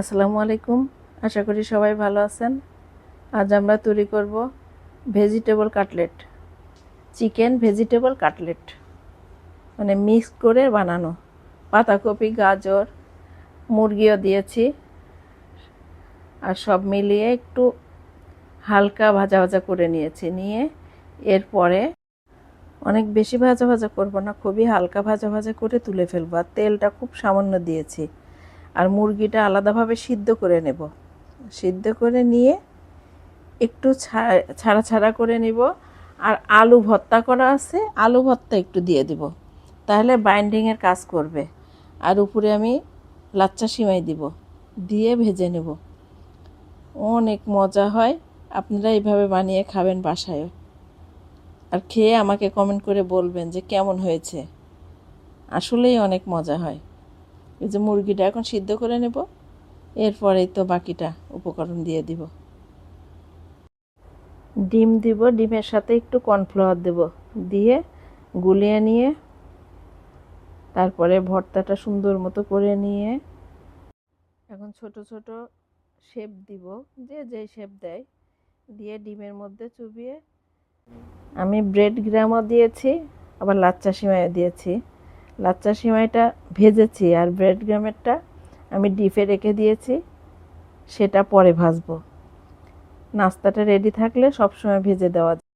আসসালামু আলাইকুম। আশা করি সবাই ভালো আছেন। আজ আমরা তৈরি করব vegetable cutlet, chicken vegetable cutlet, মানে মিক্স করে বানানো। পাতাকপি, গাজর, মুরগিও দিয়েছি, আর সব মিলিয়ে একটু হালকা ভাজা ভাজা করে নিয়ে এরপরে অনেক বেশি ভাজা ভাজা করব না, খুবই হালকা ভাজা ভাজা করে তুলে ফেলবো। আর তেলটা খুব সামান্য দিয়েছি। আর মুরগিটা আলাদাভাবে সিদ্ধ করে নেব। সিদ্ধ করে নিয়ে একটু ছাড়া ছাড়া করে নিব। আর আলু ভর্তা করা আছে, আলু ভর্তা একটু দিয়ে দিব, তাহলে বাইন্ডিংয়ের কাজ করবে। আর উপরে আমি লাচ্চা সিমাই দিব, দিয়ে ভেজে নেব। অনেক মজা হয়, আপনারা এইভাবে বানিয়ে খাবেন বাসায়। আর খেয়ে আমাকে কমেন্ট করে বলবেন যে কেমন হয়েছে। আসলেই অনেক মজা হয়। এই যে মুরগিটা এখন সিদ্ধ করে নেব, এরপরেই তো বাকিটা উপকরণ দিয়ে দিব। ডিম দিব, ডিমের সাথে একটু কর্নফ্লাওয়ার দেব, দিয়ে গুলিয়ে নিয়ে তারপরে ভর্তাটা সুন্দর মতো করে নিয়ে এখন ছোট ছোট শেপ দিব, যে যেই শেপ দেয়, দিয়ে ডিমের মধ্যে চুবিয়ে আমি ব্রেড গ্রামও দিয়েছি, আবার লাচ্চা সিমাইও দিয়েছি। লাচ্চা সিমাইটা ভেজেছি, আর ব্রেড গ্রামেরটা আমি ডিপে রেখে দিয়েছি, সেটা পরে ভাজবো। নাস্তাটা রেডি থাকলে সবসময় ভেজে দেওয়া যায়।